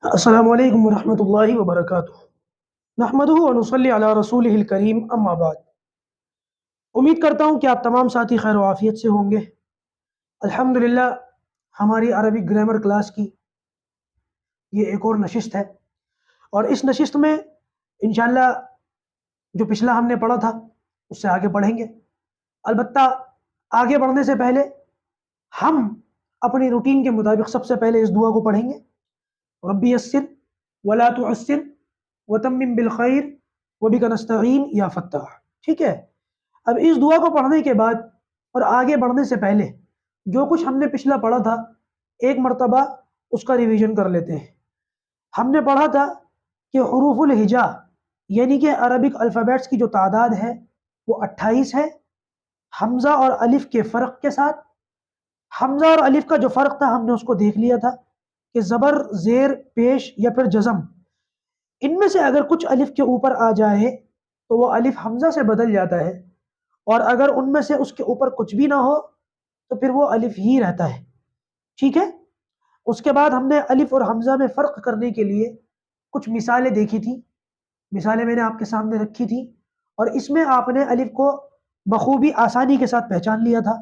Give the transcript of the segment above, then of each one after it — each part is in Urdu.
السلام علیکم ورحمۃ اللہ وبرکاتہ۔ نحمدہ و نصلی علی رسولہ الکریم، اما بعد۔ امید کرتا ہوں کہ آپ تمام ساتھی خیر و عافیت سے ہوں گے۔ الحمدللہ ہماری عربک گرامر کلاس کی یہ ایک اور نشست ہے، اور اس نشست میں انشاءاللہ جو پچھلا ہم نے پڑھا تھا اس سے آگے بڑھیں گے۔ البتہ آگے بڑھنے سے پہلے ہم اپنی روٹین کے مطابق سب سے پہلے اس دعا کو پڑھیں گے: ربی یسر ولا تعسر وتمم بالخیر وبک نستعین یا فتاح۔ ٹھیک ہے، اب اس دعا کو پڑھنے کے بعد اور آگے بڑھنے سے پہلے جو کچھ ہم نے پچھلا پڑھا تھا ایک مرتبہ اس کا ریویژن کر لیتے ہیں۔ ہم نے پڑھا تھا کہ حروف الہجا یعنی کہ عربک الفابیٹس کی جو تعداد ہے وہ 28 ہے، حمزہ اور الف کے فرق کے ساتھ۔ حمزہ اور الف کا جو فرق تھا ہم نے اس کو دیکھ لیا تھا کہ زبر، زیر، پیش یا پھر جزم، ان میں سے اگر کچھ الف کے اوپر آ جائے تو وہ الف حمزہ سے بدل جاتا ہے، اور اگر ان میں سے اس کے اوپر کچھ بھی نہ ہو تو پھر وہ الف ہی رہتا ہے۔ ٹھیک ہے، اس کے بعد ہم نے الف اور حمزہ میں فرق کرنے کے لیے کچھ مثالیں دیکھی تھی، مثالیں میں نے آپ کے سامنے رکھی تھی، اور اس میں آپ نے الف کو بخوبی آسانی کے ساتھ پہچان لیا تھا۔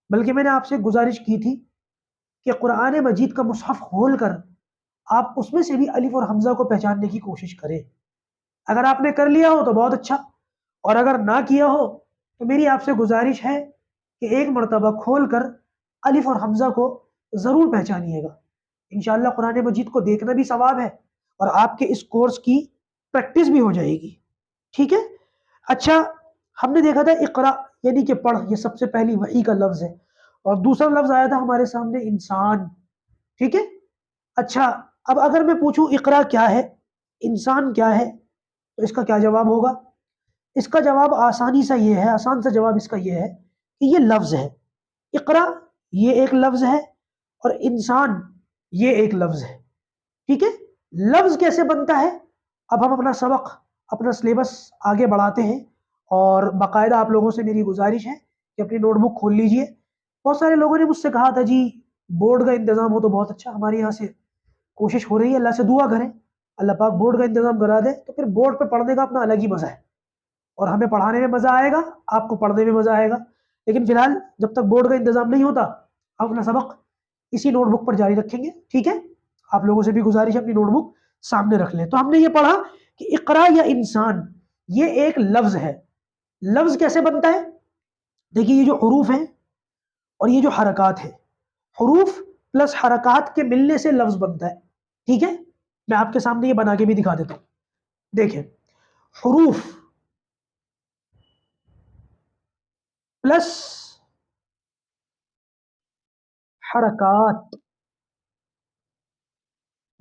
بلکہ میں نے آپ سے گزارش کی تھی کہ قرآن مجید کا مصحف کھول کر آپ اس میں سے بھی الف اور حمزہ کو پہچاننے کی کوشش کریں۔ اگر آپ نے کر لیا ہو تو بہت اچھا، اور اگر نہ کیا ہو تو میری آپ سے گزارش ہے کہ ایک مرتبہ کھول کر الف اور حمزہ کو ضرور پہچانیے گا۔ انشاءاللہ قرآن مجید کو دیکھنا بھی ثواب ہے، اور آپ کے اس کورس کی پریکٹس بھی ہو جائے گی۔ ٹھیک ہے، اچھا، ہم نے دیکھا تھا اقرا یعنی کہ پڑھ، یہ سب سے پہلی وحی کا لفظ ہے، اور دوسرا لفظ آیا تھا ہمارے سامنے انسان۔ ٹھیک ہے، اچھا، اب اگر میں پوچھوں اقرا کیا ہے، انسان کیا ہے، تو اس کا کیا جواب ہوگا؟ اس کا جواب آسانی سا یہ ہے، آسان سا جواب اس کا یہ ہے کہ یہ لفظ ہے۔ اقرا یہ ایک لفظ ہے، اور انسان یہ ایک لفظ ہے۔ ٹھیک ہے، لفظ کیسے بنتا ہے؟ اب ہم اپنا سبق، اپنا سلیبس آگے بڑھاتے ہیں، اور باقاعدہ آپ لوگوں سے میری گزارش ہے کہ اپنی نوٹ بک کھول لیجئے۔ بہت سارے لوگوں نے مجھ سے کہا تھا جی بورڈ کا انتظام ہو تو بہت اچھا، ہمارے یہاں سے کوشش ہو رہی ہے، اللہ سے دعا کریں اللہ پاک بورڈ کا انتظام کرا دے، تو پھر بورڈ پہ پڑھنے کا اپنا الگ ہی مزہ ہے، اور ہمیں پڑھانے میں مزہ آئے گا، آپ کو پڑھنے میں مزہ آئے گا۔ لیکن فی الحال جب تک بورڈ کا انتظام نہیں ہوتا ہم اپنا سبق اسی نوٹ بک پر جاری رکھیں گے۔ ٹھیک ہے، آپ لوگوں سے بھی گزارش ہے اپنی نوٹ بک سامنے رکھ لیں۔ تو ہم نے یہ پڑھا کہ اقرا یا انسان یہ ایک لفظ ہے۔ لفظ کیسے بنتا ہے؟ دیکھیے، یہ جو حروف ہیں اور یہ جو حرکات ہیں، حروف پلس حرکات کے ملنے سے لفظ بنتا ہے۔ ٹھیک ہے، میں آپ کے سامنے یہ بنا کے بھی دکھا دیتا ہوں۔ دیکھیں، حروف پلس حرکات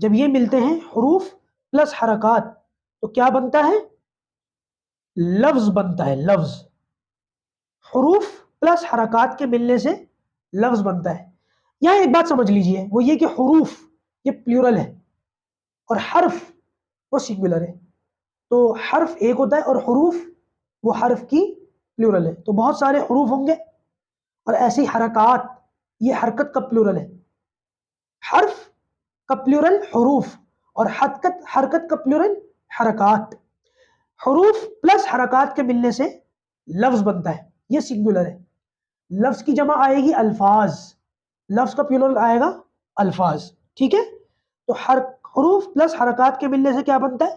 جب یہ ملتے ہیں، حروف پلس حرکات، تو کیا بنتا ہے؟ لفظ بنتا ہے، لفظ۔ حروف پلس حرکات کے ملنے سے لفظ بنتا ہے۔ یہاں ایک بات سمجھ لیجئے، وہ یہ کہ حروف یہ پلیورل ہے، اور حرف وہ سنگولر ہے۔ تو حرف ایک ہوتا ہے اور حروف وہ حرف کی پلیورل ہے، تو بہت سارے حروف ہوں گے، اور ایسی حرکات یہ حرکت کا پلیورل ہے۔ حرف کا پلیورل حروف، اور حرکت کا پلیورل حرکات۔ حروف پلس حرکات کے ملنے سے لفظ بنتا ہے، یہ سنگولر ہے۔ لفظ کی جمع آئے گی الفاظ، لفظ کا پلیورل آئے گا الفاظ۔ ٹھیک ہے، تو حروف پلس حرکات کے ملنے سے کیا بنتا ہے؟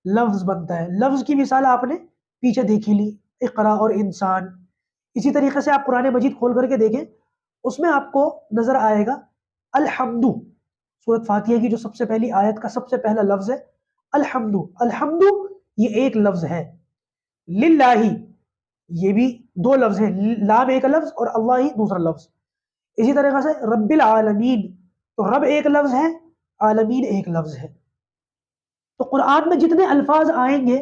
لفظ بنتا ہے۔ لفظ کی مثال آپ نے پیچھے دیکھی لی، اقرا اور انسان۔ اسی طریقے سے آپ قرآن مجید کھول کر کے دیکھیں، اس میں آپ کو نظر آئے گا الحمد، سورۃ فاتحہ کی جو سب سے پہلی آیت کا سب سے پہلا لفظ ہے الحمد۔ الحمد یہ ایک لفظ ہے، للہ یہ بھی دو لفظ ہیں، لام ایک لفظ اور اللہ ہی دوسرا لفظ۔ اسی طریقے سے رب العالمین، تو رب ایک لفظ ہے، عالمین ایک لفظ ہے۔ تو قرآن میں جتنے الفاظ آئیں گے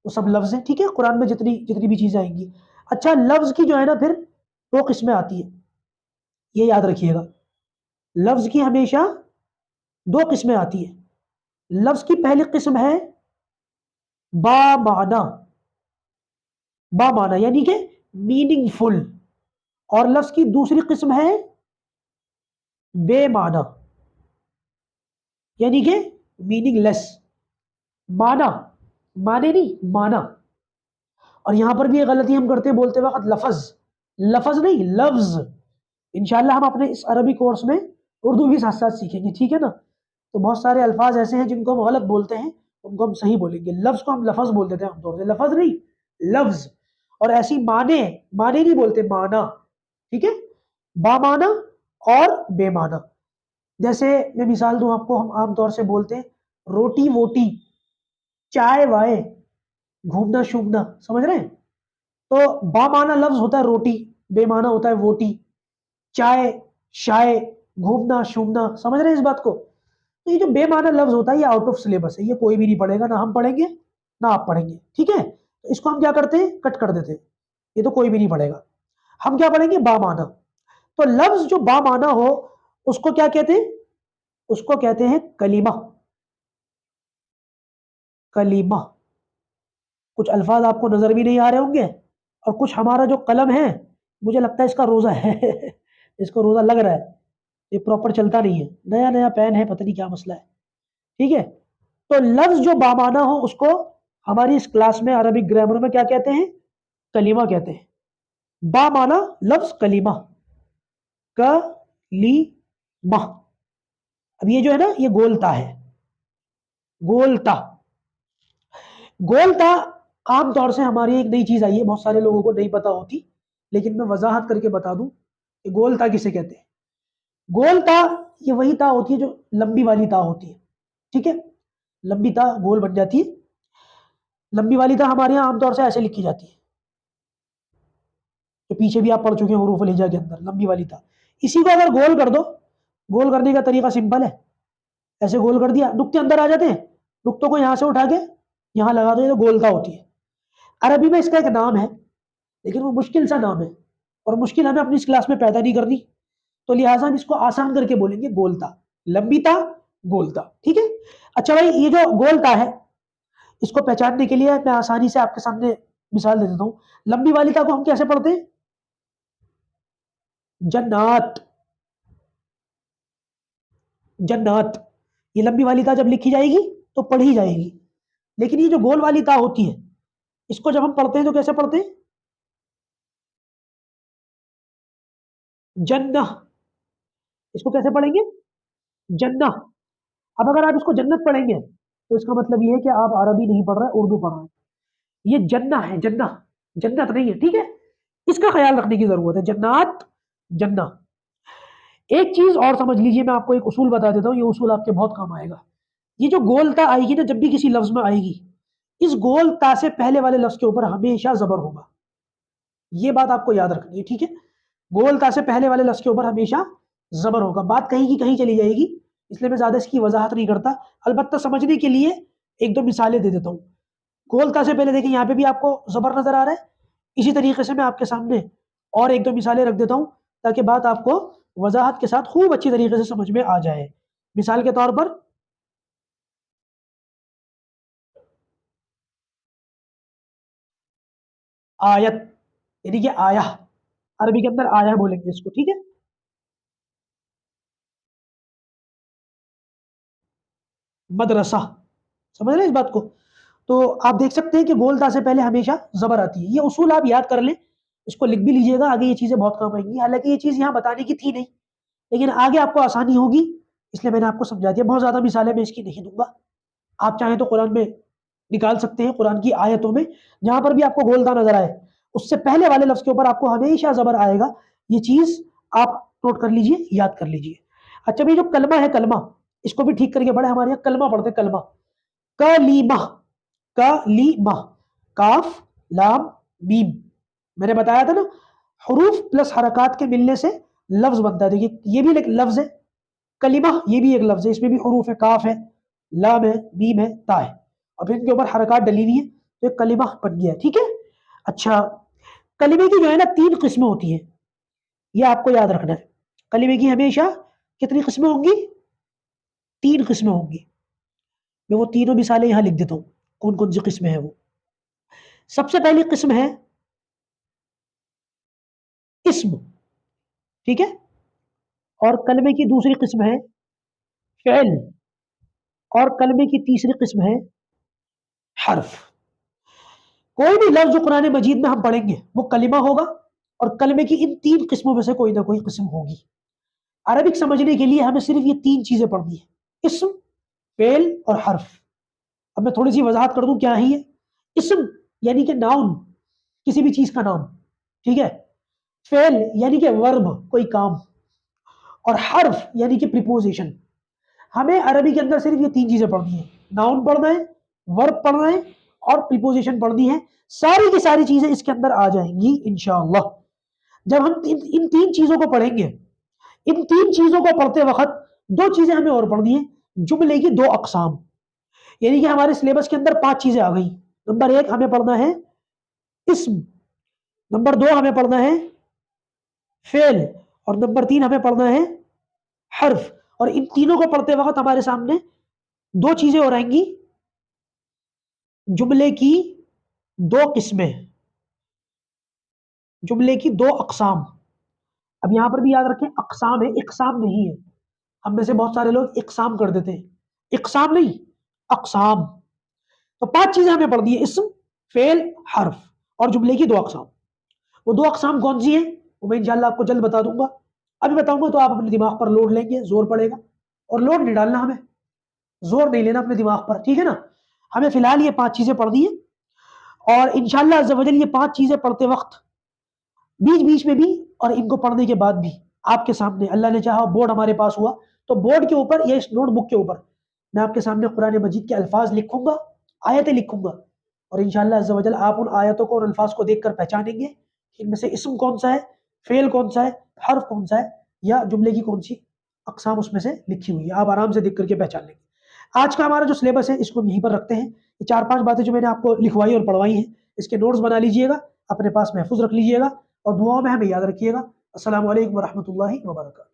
وہ سب لفظ ہیں۔ ٹھیک ہے، قرآن میں جتنی بھی چیزیں آئیں گی۔ اچھا، لفظ کی جو ہے نا پھر دو قسمیں آتی ہیں، یہ یاد رکھیے گا، لفظ کی ہمیشہ دو قسمیں آتی ہیں۔ لفظ کی پہلی قسم ہے با معنی، با معنی یعنی کہ میننگ فل، اور لفظ کی دوسری قسم ہے بے معنی، یعنی کہ میننگ لیس. مانا، مانے نہیں مانا. اور یہاں پر بھی یہ غلطی ہم کرتے ہیں بولتے وقت لفظ، لفظ نہیں لفظ. انشاءاللہ ہم اپنے اس عربی کورس میں اردو بھی ساتھ ساتھ سیکھیں گے، ٹھیک ہے نا. تو بہت سارے الفاظ ایسے ہیں جن کو ہم غلط بولتے ہیں، ان کو ہم صحیح بولیں گے. لفظ کو ہم لفظ بول دیتے ہیں عام طور سے، لفظ نہیں لفظ. اور ایسی مانے، مانے نہیں بولتے مانا، ٹھیک ہے. با مانا اور بے مانا. جیسے میں مثال دوں آپ کو، ہم عام طور سے بولتے ہیں روٹی ووٹی، چائے وائے، گھومنا شومنا، سمجھ رہے ہیں. تو با مانا لفظ ہوتا ہے روٹی، بے مانا ہوتا ہے ووٹی، چائے شائے، گھومنا شومنا، سمجھ رہے ہیں اس بات کو. تو یہ جو بے معنی لفظ ہوتا ہے یہ آؤٹ آف سلیبس ہے، یہ کوئی بھی نہیں پڑھے گا، نہ ہم پڑھیں گے نہ آپ پڑھیں گے، ٹھیک ہے. تو اس کو ہم کیا کرتے ہیں کٹ کر دیتے ہیں، یہ تو کوئی بھی نہیں پڑھے گا. ہم کیا پڑھیں گے با معنی. تو لفظ جو با معنی ہو اس کو کیا کہتے ہیں، اس کو کہتے ہیں کلمہ. کلمہ. کچھ الفاظ آپ کو نظر بھی نہیں آ رہے ہوں گے، اور کچھ ہمارا جو قلم ہے مجھے لگتا ہے اس کا روزہ ہے اس کو روزہ لگ رہا ہے، یہ پراپر چلتا نہیں ہے، نیا نیا پین ہے، پتہ نہیں کیا مسئلہ ہے، ٹھیک ہے. تو لفظ جو بامانہ ہو اس کو ہماری اس کلاس میں عربک گرامر میں کیا کہتے ہیں، کلمہ کہتے ہیں. بامانہ لفظ کلمہ، کلیمہ. اب یہ جو ہے نا یہ گولتا ہے، گولتا. گولتا عام طور سے ہماری ایک نئی چیز آئی ہے، بہت سارے لوگوں کو نہیں پتا ہوتی، لیکن میں وضاحت کر کے بتا دوں کہ گولتا کسے کہتے ہیں. گولتا یہ وہی تا ہوتی ہے جو لمبی والی تا ہوتی ہے، ٹھیک ہے. لمبی تا گول بن جاتی ہے. لمبی والی تا ہمارے یہاں عام طور سے ایسے لکھی جاتی ہے، کہ پیچھے بھی آپ پڑھ چکے ہیں حروف الہجا کے اندر لمبی والی تا. اسی کو اگر گول کر دو، گول کرنے کا طریقہ سمپل ہے، ایسے گول کر دیا، نقطے اندر آ جاتے ہیں، نقطوں کو یہاں سے اٹھا کے یہاں لگا دو، یہ تو گولتا ہوتی ہے. عربی میں اس کا ایک نام ہے، لیکن وہ مشکل سا نام ہے، اور مشکل ہمیں اپنی اس کلاس میں پیدا نہیں کرنی، تو لہٰذا ہم اس کو آسان کر کے بولیں گے گولتا. لمبی تا گولتا، ٹھیک ہے. اچھا بھائی یہ جو گولتا ہے اس کو پہچاننے کے لیے میں آسانی سے آپ کے سامنے مثال دے دیتا ہوں. لمبی والی تا کو ہم کیسے پڑھتے ہیں، جنات. جنات، یہ لمبی والی تا جب لکھی جائے گی تو پڑھی جائے گی. لیکن یہ جو گول والی تا ہوتی ہے اس کو جب ہم پڑھتے ہیں تو کیسے پڑھتے ہیں، جنہ. اس کو کیسے پڑھیں گے، جنہ. اب اگر آپ اس کو جنت پڑھیں گے تو اس کا مطلب یہ ہے کہ آپ عربی نہیں پڑھ رہے، اردو پڑھ رہے ہیں. یہ جنہ ہے، جنہ، جنت نہیں ہے، ٹھیک ہے. اس کا خیال رکھنے کی ضرورت ہے، جنات جنہ. ایک چیز اور سمجھ لیجئے، میں آپ کو ایک اصول بتا دیتا ہوں، یہ اصول آپ کے بہت کام آئے گا. یہ جو گولتا آئے گی نا جب بھی کسی لفظ میں آئے گی، اس گولتا سے پہلے والے لفظ کے اوپر ہمیشہ زبر ہوگا. یہ بات آپ کو یاد رکھنی ہے، ٹھیک ہے. گولتا سے پہلے والے لفظ کے اوپر ہمیشہ زبر ہوگا. بات کہیں کی کہیں چلی جائے گی، اس لیے میں زیادہ اس کی وضاحت نہیں کرتا. البتہ سمجھنے کے لیے ایک دو مثالیں دے دیتا ہوں. گولتا سے پہلے دیکھیں یہاں پہ بھی آپ کو زبر نظر آ رہا ہے. اسی طریقے سے میں آپ کے سامنے اور ایک دو مثالیں رکھ دیتا ہوں تاکہ بات آپ کو وضاحت کے ساتھ خوب اچھی طریقے سے سمجھ میں آ جائے. مثال کے طور پر آیت، یعنی کہ آیا، عربی کے اندر آیا بولیں گے اس کو، ٹھیک ہے. مدرسہ، سمجھ رہے ہیں اس بات کو. تو آپ دیکھ سکتے ہیں کہ گولتا سے پہلے ہمیشہ زبر آتی ہے. یہ اصول آپ یاد کر لیں، اس کو لکھ بھی لیجئے گا، آگے یہ چیزیں بہت کام آئیں گی. حالانکہ یہ چیز یہاں بتانے کی تھی نہیں، لیکن آگے آپ کو آسانی ہوگی اس لیے میں نے آپ کو سمجھا دیا. بہت زیادہ مثالیں میں اس کی نہیں دوں گا، آپ چاہیں تو قرآن میں نکال سکتے ہیں، قرآن کی آیتوں میں جہاں پر بھی آپ کو گولتا نظر آئے اس سے پہلے والے لفظ کے اوپر آپ کو ہمیشہ زبر آئے گا. یہ چیز آپ نوٹ کر لیجئے، یاد کر لیجئے. اچھا بھی جو کلمہ ہے، کلمہ اس کو بھی ٹھیک کر کے پڑھے. ہمارے یہاں کلمہ پڑھتے ہیں، کلمہ. کلیمہ، کلیمہ، کاف لام میم. میں نے بتایا تھا نا حروف پلس حرکات کے ملنے سے لفظ بنتا ہے. دیکھیے یہ بھی ایک لفظ ہے، کلمہ یہ بھی ایک لفظ ہے، اس میں بھی حروف ہے، کاف ہے، لام ہے، میم ہے، تا ہے، اور پھر ان کے اوپر حرکات ڈلی ہوئی ہے تو ایک کلمہ بن گیا ہے، ٹھیک ہے. اچھا کلمے کی جو ہے نا تین قسمیں ہوتی ہیں، یہ آپ کو یاد رکھنا ہے. کلمے کی ہمیشہ کتنی قسمیں ہوں گی، تین قسمیں ہوں گی. میں وہ تینوں مثالیں یہاں لکھ دیتا ہوں کون کون سی قسمیں ہیں. وہ سب سے پہلی قسم ہے اسم، ٹھیک ہے. اور کلمے کی دوسری قسم ہے فعل، اور کلمے کی تیسری قسم ہے حرف. کوئی بھی لفظ جو قرآن مجید میں ہم پڑھیں گے وہ کلمہ ہوگا، اور کلمے کی ان تین قسموں میں سے کوئی نہ کوئی قسم ہوگی. عربک سمجھنے کے لیے ہمیں صرف یہ تین چیزیں پڑھنی ہیں: اسم، فعل اور حرف. اب میں تھوڑی سی وضاحت کر دوں کیا ہے یہ. اسم یعنی کہ ناؤن، کسی بھی چیز کا نام، ٹھیک ہے. فعل یعنی کہ ورب، کوئی کام. اور حرف یعنی کہ پریپوزیشن. ہمیں عربی کے اندر صرف یہ تین چیزیں پڑھنی ہیں: ناؤن پڑھنا ہے، ورب پڑھنا ہے، اور پریپوزیشن پڑھنی ہے. ساری کی ساری چیزیں اس کے اندر آ جائیں گی انشاءاللہ. جب ہم ان تین چیزوں کو پڑھیں گے، ان تین چیزوں کو پڑھتے وقت دو چیزیں ہمیں اور پڑھنی ہیں: جملے کی دو اقسام. یعنی کہ ہمارے سلیبس کے اندر 5 چیزیں آ گئی. نمبر 1 ہمیں پڑھنا ہے اسم، نمبر 2 ہمیں پڑھنا ہے فعل، اور نمبر 3 ہمیں پڑھنا ہے حرف. اور ان تینوں کو پڑھتے وقت ہمارے سامنے دو چیزیں اور آئیں گی: جملے کی دو قسمیں، جملے کی دو اقسام. اب یہاں پر بھی یاد رکھیں اقسام ہے، اقسام نہیں ہے. ہم میں سے بہت سارے لوگ اقسام کر دیتے ہیں، اقسام نہیں، اقسام. تو 5 چیزیں ہمیں پڑھنی ہے: اسم، فعل، حرف اور جملے کی دو اقسام. وہ دو اقسام کون سی ہیں وہ میں انشاءاللہ آپ کو جلد بتا دوں گا. ابھی بتاؤں گا تو آپ اپنے دماغ پر لوڈ لیں گے، زور پڑے گا. اور لوڈ نہیں ڈالنا، ہمیں زور نہیں لینا اپنے دماغ پر، ٹھیک ہے نا. ہمیں فی الحال یہ 5 چیزیں پڑھنی ہیں، اور انشاءاللہ عز و جل یہ 5 چیزیں پڑھتے وقت بیچ بیچ میں بھی اور ان کو پڑھنے کے بعد بھی آپ کے سامنے اللہ نے چاہا بورڈ ہمارے پاس ہوا تو بورڈ کے اوپر یا اس نوٹ بک کے اوپر میں آپ کے سامنے قرآن مجید کے الفاظ لکھوں گا، آیتیں لکھوں گا. اور انشاءاللہ عز و جل آپ ان آیتوں کو اور الفاظ کو دیکھ کر پہچانیں گے کہ ان میں سے اسم کون سا ہے، فعل کون سا ہے، حرف کون سا ہے، یا جملے کی کون سی اقسام اس میں سے لکھی ہوئی ہے. آپ آرام سے دیکھ کر کے پہچان لیں گے. آج کا ہمارا جو سلیبس ہے اس کو یہیں پر رکھتے ہیں. یہ 4-5 باتیں جو میں نے آپ کو لکھوائی اور پڑھوائی ہیں اس کے نوٹس بنا لیجئے گا، اپنے پاس محفوظ رکھ لیجئے گا، اور دعاؤں میں ہمیں یاد رکھیے گا. السلام علیکم ورحمۃ اللہ وبرکاتہ.